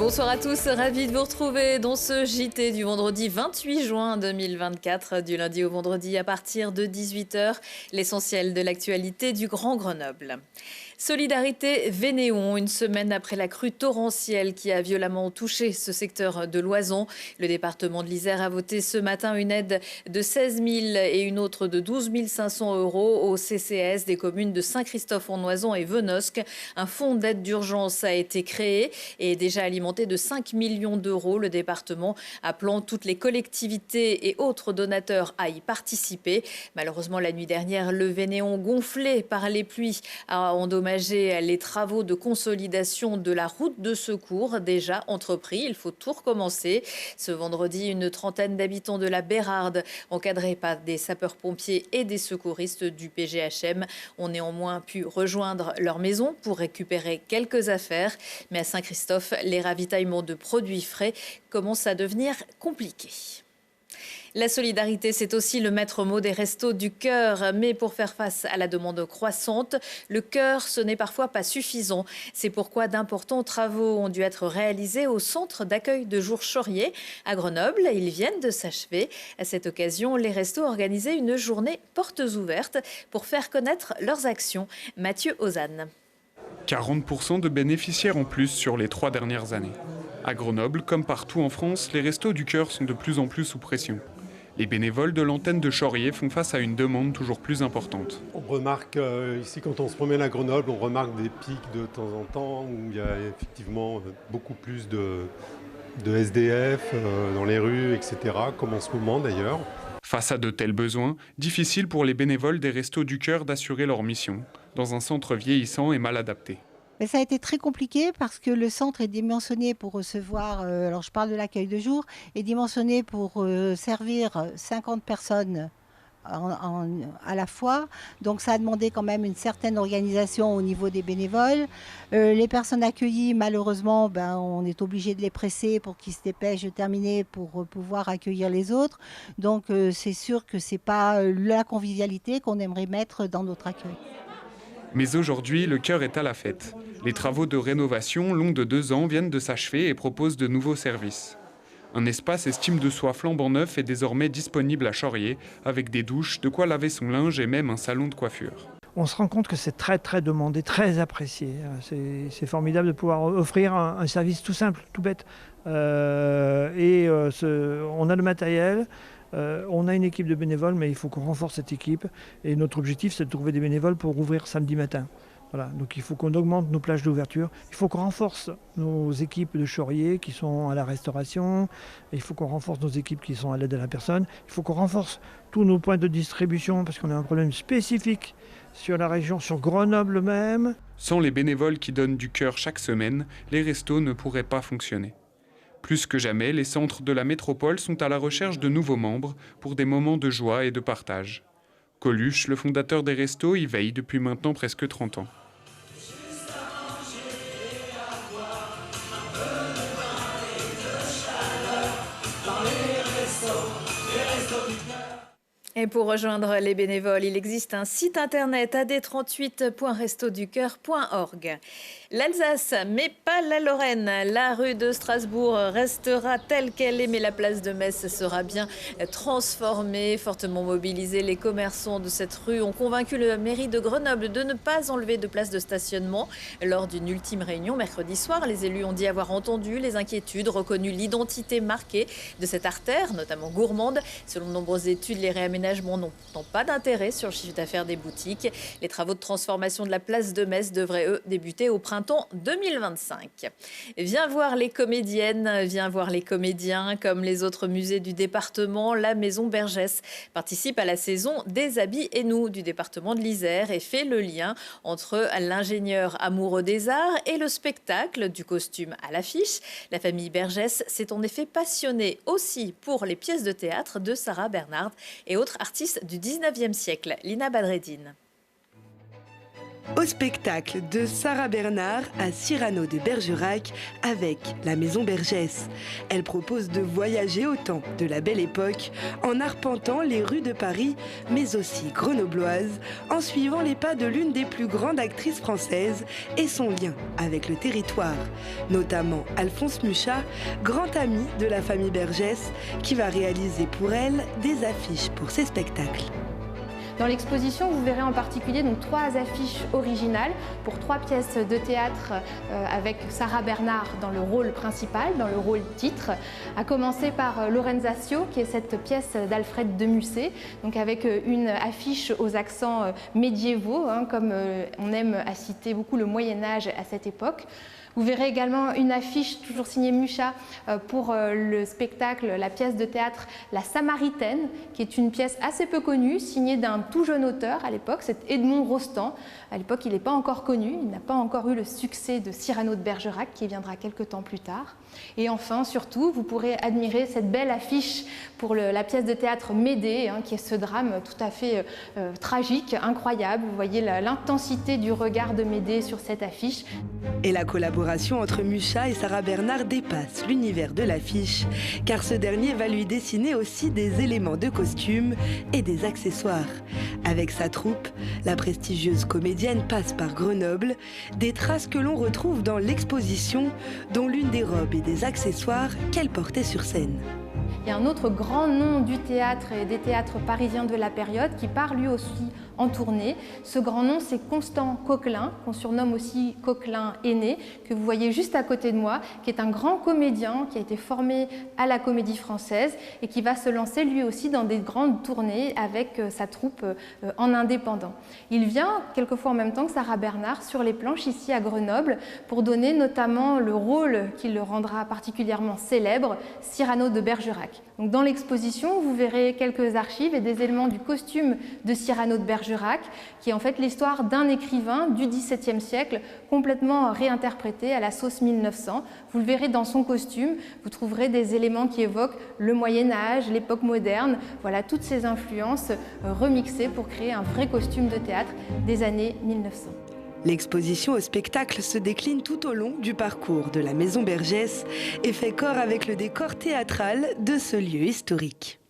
Bonsoir à tous, ravi de vous retrouver dans ce JT du vendredi 28 juin 2024, du lundi au vendredi à partir de 18h, l'essentiel de l'actualité du Grand Grenoble. Solidarité Vénéon, une semaine après la crue torrentielle qui a violemment touché ce secteur de l'Oison. Le département de l'Isère a voté ce matin une aide de 16 000 et une autre de 12 500 euros au CCS des communes de Saint-Christophe-en-Oison et Venosque. Un fonds d'aide d'urgence a été créé et est déjà alimenté de 5 millions d'euros. Le département appelant toutes les collectivités et autres donateurs à y participer. Malheureusement, la nuit dernière, le Vénéon, gonflé par les pluies, a endommagé les travaux de consolidation de la route de secours déjà entrepris. Il faut tout recommencer. Ce vendredi, une trentaine d'habitants de la Bérarde, encadrés par des sapeurs-pompiers et des secouristes du PGHM, ont néanmoins pu rejoindre leur maison pour récupérer quelques affaires. Mais à Saint-Christophe, les ravitaillements de produits frais commencent à devenir compliqués. La solidarité, c'est aussi le maître mot des Restos du Cœur. Mais pour faire face à la demande croissante, le cœur, ce n'est parfois pas suffisant. C'est pourquoi d'importants travaux ont dû être réalisés au centre d'accueil de jour Chaurier à Grenoble. Ils viennent de s'achever. À cette occasion, les Restos organisaient une journée portes ouvertes pour faire connaître leurs actions. Mathieu Ozanne. 40% de bénéficiaires en plus sur les 3 dernières années. À Grenoble, comme partout en France, les Restos du Cœur sont de plus en plus sous pression. Les bénévoles de l'antenne de Chaurier font face à une demande toujours plus importante. On remarque ici, quand on se promène à Grenoble, on remarque des pics de temps en temps où il y a effectivement beaucoup plus de SDF dans les rues, etc., comme en ce moment d'ailleurs. Face à de tels besoins, difficile pour les bénévoles des Restos du Cœur d'assurer leur mission, dans un centre vieillissant et mal adapté. Mais ça a été très compliqué parce que le centre est dimensionné pour recevoir, alors je parle de l'accueil de jour, est dimensionné pour servir 50 personnes à la fois. Donc ça a demandé quand même une certaine organisation au niveau des bénévoles. Les personnes accueillies, malheureusement, on est obligé de les presser pour qu'ils se dépêchent de terminer pour pouvoir accueillir les autres. Donc c'est sûr que ce n'est pas la convivialité qu'on aimerait mettre dans notre accueil. Mais aujourd'hui, le cœur est à la fête. Les travaux de rénovation, longs de 2 ans, viennent de s'achever et proposent de nouveaux services. Un espace estime de soi flambant neuf est désormais disponible à Chaurier, avec des douches, de quoi laver son linge et même un salon de coiffure. On se rend compte que c'est très demandé, très apprécié. C'est formidable de pouvoir offrir un service tout simple, tout bête. On a le matériel. On a une équipe de bénévoles, mais il faut qu'on renforce cette équipe. Et notre objectif, c'est de trouver des bénévoles pour ouvrir samedi matin. Voilà, donc il faut qu'on augmente nos plages d'ouverture. Il faut qu'on renforce nos équipes de Chaurier qui sont à la restauration. Et il faut qu'on renforce nos équipes qui sont à l'aide à la personne. Il faut qu'on renforce tous nos points de distribution parce qu'on a un problème spécifique sur la région, sur Grenoble même. Sans les bénévoles qui donnent du cœur chaque semaine, les restos ne pourraient pas fonctionner. Plus que jamais, les centres de la métropole sont à la recherche de nouveaux membres pour des moments de joie et de partage. Coluche, le fondateur des restos, y veille depuis maintenant presque 30 ans. Et pour rejoindre les bénévoles, il existe un site internet ad38.restoducoeur.org. L'Alsace, mais pas la Lorraine. La rue de Strasbourg restera telle qu'elle est, mais la place de Metz sera bien transformée. Fortement mobilisés, les commerçants de cette rue ont convaincu la mairie de Grenoble de ne pas enlever de place de stationnement. Lors d'une ultime réunion mercredi soir, les élus ont dit avoir entendu les inquiétudes, reconnu l'identité marquée de cette artère, notamment gourmande. Selon de nombreuses études, les réaménagements n'ont pas d'intérêt sur le chiffre d'affaires des boutiques. Les travaux de transformation de la place de Metz devraient, eux, débuter au printemps 2025. Viens voir les comédiennes, viens voir les comédiens. Comme les autres musées du département, la Maison Bergès participe à la saison des habits et nous du département de l'Isère et fait le lien entre l'ingénieur amoureux des arts et le spectacle, du costume à l'affiche. La famille Bergès s'est en effet passionnée aussi pour les pièces de théâtre de Sarah Bernhardt et autres artistes du 19e siècle. Lina Badreddine. Au spectacle de Sarah Bernard à Cyrano de Bergerac avec la Maison Bergès. Elle propose de voyager au temps de la Belle Époque en arpentant les rues de Paris, mais aussi grenobloises, en suivant les pas de l'une des plus grandes actrices françaises et son lien avec le territoire, notamment Alphonse Mucha, grand ami de la famille Bergès, qui va réaliser pour elle des affiches pour ses spectacles. Dans l'exposition, vous verrez en particulier donc 3 affiches originales pour 3 pièces de théâtre avec Sarah Bernard dans le rôle principal, dans le rôle titre, à commencer par Lorenzaccio, qui est cette pièce d'Alfred de Musset, donc avec une affiche aux accents médiévaux, comme on aime à citer beaucoup le Moyen-Âge à cette époque. Vous verrez également une affiche, toujours signée Mucha, pour le spectacle, la pièce de théâtre La Samaritaine, qui est une pièce assez peu connue, signée d'un tout jeune auteur à l'époque, c'est Edmond Rostand. À l'époque, il n'est pas encore connu, il n'a pas encore eu le succès de Cyrano de Bergerac, qui viendra quelques temps plus tard. Et enfin, surtout, vous pourrez admirer cette belle affiche pour la pièce de théâtre Médée, qui est ce drame tout à fait tragique, incroyable. Vous voyez l'intensité du regard de Médée sur cette affiche. Et la collaboration entre Mucha et Sarah Bernard dépasse l'univers de l'affiche, car ce dernier va lui dessiner aussi des éléments de costume et des accessoires. Avec sa troupe, la prestigieuse comédienne passe par Grenoble, des traces que l'on retrouve dans l'exposition, dont l'une des robes et des accessoires qu'elle portait sur scène. Il y a un autre grand nom du théâtre et des théâtres parisiens de la période qui part lui aussi en tournée. Ce grand nom, c'est Constant Coquelin, qu'on surnomme aussi Coquelin aîné, que vous voyez juste à côté de moi, qui est un grand comédien qui a été formé à la Comédie Française et qui va se lancer lui aussi dans des grandes tournées avec sa troupe en indépendant. Il vient quelquefois en même temps que Sarah Bernard sur les planches ici à Grenoble pour donner notamment le rôle qui le rendra particulièrement célèbre, Cyrano de Bergerac. Donc dans l'exposition, vous verrez quelques archives et des éléments du costume de Cyrano de Bergerac, qui est en fait l'histoire d'un écrivain du XVIIe siècle, complètement réinterprété à la sauce 1900. Vous le verrez dans son costume, vous trouverez des éléments qui évoquent le Moyen-Âge, l'époque moderne, voilà toutes ces influences remixées pour créer un vrai costume de théâtre des années 1900. L'exposition au spectacle se décline tout au long du parcours de la Maison Bergès et fait corps avec le décor théâtral de ce lieu historique.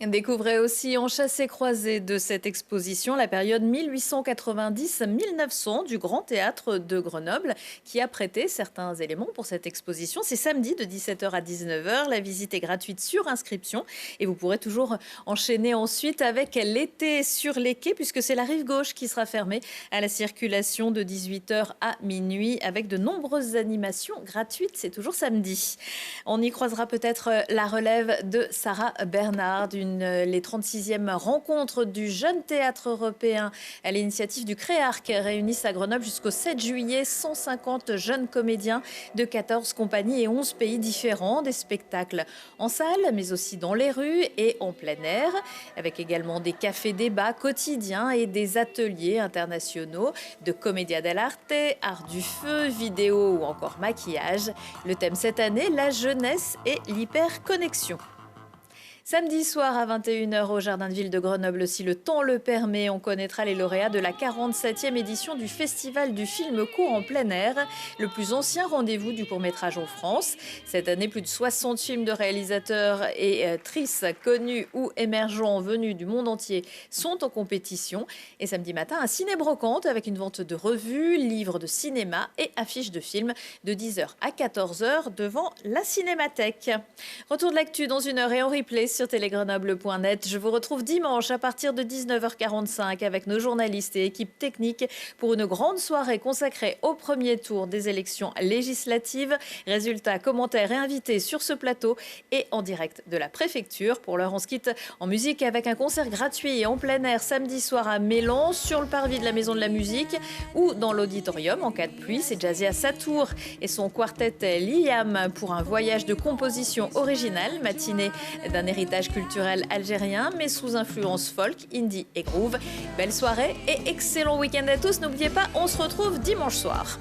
Découvrez aussi en chassé-croisé de cette exposition la période 1890-1900 du Grand Théâtre de Grenoble qui a prêté certains éléments pour cette exposition. C'est samedi de 17h à 19h. La visite est gratuite sur inscription et vous pourrez toujours enchaîner ensuite avec l'été sur les quais puisque c'est la rive gauche qui sera fermée à la circulation de 18h à minuit avec de nombreuses animations gratuites. C'est toujours samedi. On y croisera peut-être la relève de Sarah Bernard les 36e rencontres du Jeune Théâtre Européen à l'initiative du Créarc réunissent à Grenoble jusqu'au 7 juillet 150 jeunes comédiens de 14 compagnies et 11 pays différents. Des spectacles en salle, mais aussi dans les rues et en plein air, avec également des cafés-débats quotidiens et des ateliers internationaux de commedia dell'arte, art du feu, vidéo ou encore maquillage. Le thème cette année, la jeunesse et l'hyperconnexion. Samedi soir à 21h au Jardin de Ville de Grenoble, si le temps le permet, on connaîtra les lauréats de la 47e édition du Festival du film court en plein air, le plus ancien rendez-vous du court-métrage en France. Cette année, plus de 60 films de réalisateurs et actrices connus ou émergents venus du monde entier sont en compétition. Et samedi matin, un ciné-brocante avec une vente de revues, livres de cinéma et affiches de films de 10h à 14h devant la Cinémathèque. Retour de l'actu dans une heure et en replay sur télégrenoble.net. Je vous retrouve dimanche à partir de 19h45 avec nos journalistes et équipes techniques pour une grande soirée consacrée au premier tour des élections législatives. Résultats, commentaires et invités sur ce plateau et en direct de la préfecture. Pour l'heure, on se quitte en musique avec un concert gratuit en plein air samedi soir à Mélan, sur le parvis de la Maison de la Musique ou dans l'auditorium en cas de pluie. C'est Jazia Satour et son quartet Liam pour un voyage de composition originale, matinée d'un héritage culturel algérien, mais sous influence folk, indie et groove. Belle soirée et excellent week-end à tous. N'oubliez pas, on se retrouve dimanche soir.